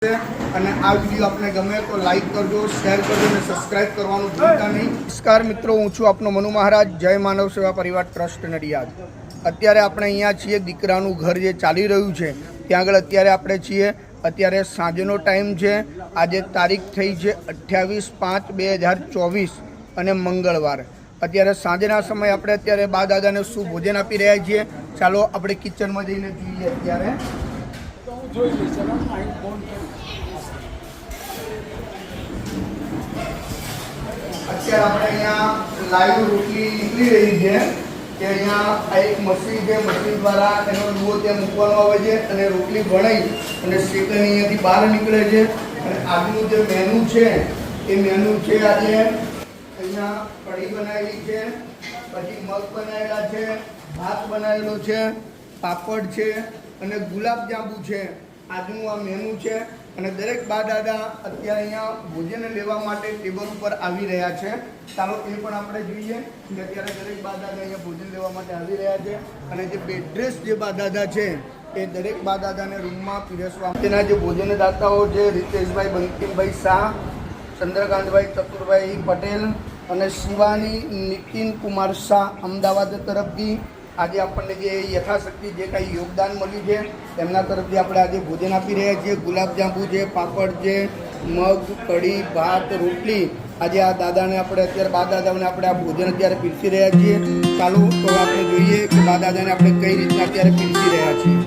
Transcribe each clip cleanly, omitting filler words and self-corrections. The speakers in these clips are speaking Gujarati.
અને આ વિડીયો આપને ગમે તો લાઈક કરજો, શેર કરજો અને સબસ્ક્રાઇબ કરવાનું ભૂલતા નહીં। નમસ્કાર મિત્રો, હું છું આપનો મનુ મહારાજ, જય માનવ સેવા પરિવાર ટ્રસ્ટ નડિયાદ। અત્યારે આપણે અહીંયા છીએ, દીકરાનું ઘર જે ચાલી રહ્યું છે ત્યાં આગળ અત્યારે આપણે છીએ। અત્યારે સાંજનો ટાઈમ છે। આજે તારીખ થઈ છે 28/5/2024 અને મંગળવાર। અત્યારે સાંજના સમયે આપણે અત્યારે બા દાદાને શું ભોજન આપી રહ્યા છીએ, ચાલો આપણે કિચનમાં જઈને જોઈએ। અત્યારે આપણે અહીંયા લાઈવ રોટલી નીકળી રહી છે કે અહીંયા આ એક મશીન છે, મશીન દ્વારા એનો લુઓ ત્યાં મૂકવામાં આવે છે અને રોટલી વણાઈ અને શેકણી અહીંયાથી બહાર નીકળે છે। અને આજનું જે મેનુ છે એ મેનુ છે આજે અહીંયા કઢી બનાવેલી છે, પછી મગ બનાવેલા છે, ભાત બનાવેલો છે, પાપડ છે અને ગુલાબજાંબુ છે। આજનું આ મેનુ છે અને દરેક બા દાદા અત્યારે અહીંયા ભોજન લેવા માટે ટેબલ ઉપર આવી રહ્યા છે। ચાલો એ પણ આપણે જોઈએ કે અત્યારે દરેક બા દાદા અહીંયા ભોજન લેવા માટે આવી રહ્યા છે। અને જે બેડરેસ જે બા દાદા છે એ દરેક બા દાદાને રૂમમાં પીરસવા તેના જે ભોજનદાતાઓ છે રીતેશભાઈ બંકિમભાઈ શાહ, ચંદ્રકાંતભાઈ ચતુરભાઈ પટેલ અને શિવાની નીતિન કુમાર શાહ અમદાવાદ તરફથી આજે આપણને જે યથાશક્તિ જે કાંઈ યોગદાન મળ્યું છે તેમના તરફથી આપણે આજે ભોજન આપી રહ્યા છીએ। ગુલાબજાંબુ છે, પાપડ છે, મગ, કઢી, ભાત, રોટલી આજે આ દાદાને આપણે અત્યારે બા દાદાને આપણે આ ભોજન અત્યારે પીરસી રહ્યા છીએ। ચાલો તો આપણે જોઈએ કે બા દાદાને આપણે કઈ રીતના અત્યારે પીરસી રહ્યા છીએ।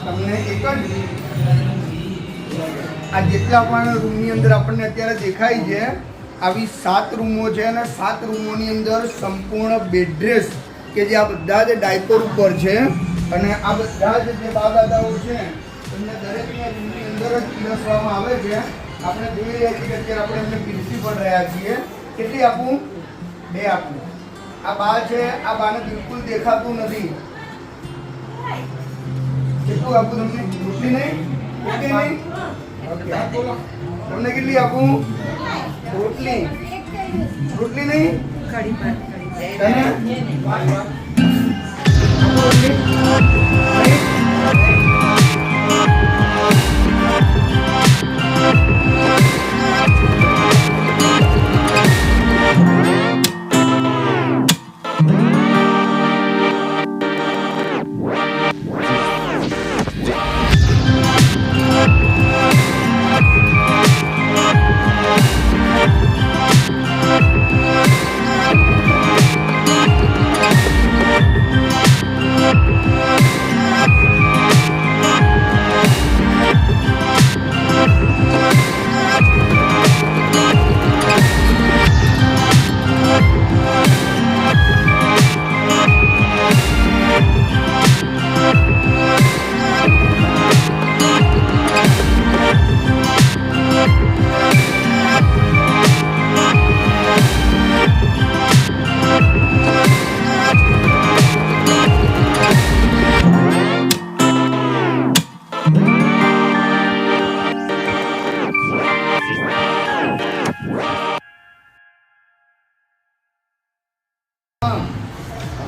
તમને એક જ આ જેટલા પણ રૂમની અંદર આપણને અત્યારે દેખાય છે આવી 7 રૂમો છે અને 7 રૂમોની અંદર સંપૂર્ણ બેડરેસ કે જે આ બધા જ ડાયપર ઉપર છે અને આ બધા જ જે બા દાદાઓ છે એમને દરેકના રૂમની અંદર જ પીરસવામાં આવે છે। આપણે જોઈ રહ્યા છીએ કે અત્યારે આપણે એમને પીરસી પણ રહ્યા છીએ। કેટલી આપું? 2 આપું। આ બા છે, આ બાને બિલકુલ દેખાતું નથી। કેટલું આપું તમને? રોટલી નહીં? રોટલી નહીં? ઓકે, તમને કેટલી આપું? રોટલી રોટલી નહીં? કઢી ભાત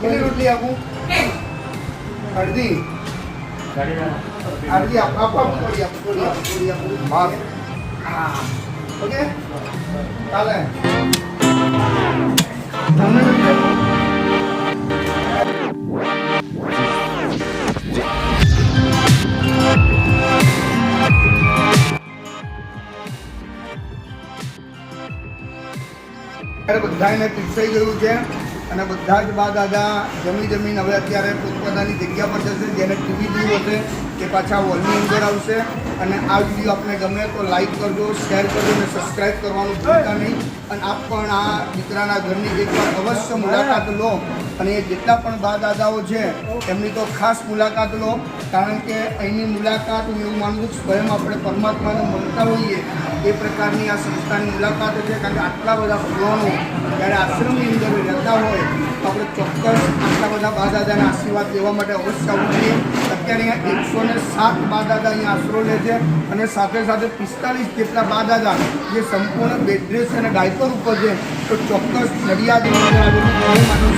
કેટલી રોટલી આપું? અડધી અડધી આપું થોડી આપું. હા ઓકે ચાલે. અત્યારે બધાને પીરસાઈ ગયું છે અને બધા જ બા દાદા જમીન હવે અત્યારે પોતપોતાની જગ્યા પર જશે. જેને ટીવી જોયું હશે તે પાછા હોલની અંદર આવશે. અને આ વિડીયો આપને ગમે તો લાઈક કરજો, શેર કરજો અને સબસ્ક્રાઈબ કરવાનું ભૂલતા નહીં. અને આપ પણ આ દીકરાના ઘરની એકવાર અવશ્ય મુલાકાત લો. અને એ જેટલા પણ બા દાદાઓ છે એમની તો ખાસ મુલાકાત લો, કારણ કે અહીંની મુલાકાત હું એવું માનું છું સ્વયં આપણે પરમાત્માને મળતા હોઈએ એ પ્રકારની આ સંસ્થાની મુલાકાત છે. કારણ કે આટલા બધા ભગવાનો જ્યારે આશ્રમની અંદર રહેતા હોય તો આપણે ચોક્કસ આટલા બધા બા દાદાના આશીર્વાદ લેવા માટે અવશ્ય આવવું જોઈએ. અત્યારે અહીંયા 107 બા દાદા અહીંયા આશરો લે છે અને સાથે સાથે 45 જેટલા બા દાદા જે સંપૂર્ણ બેડ રેસ્ટ અને ડાયપર ઉપર છે. તો ચોક્કસ નડિયાદ આવેલું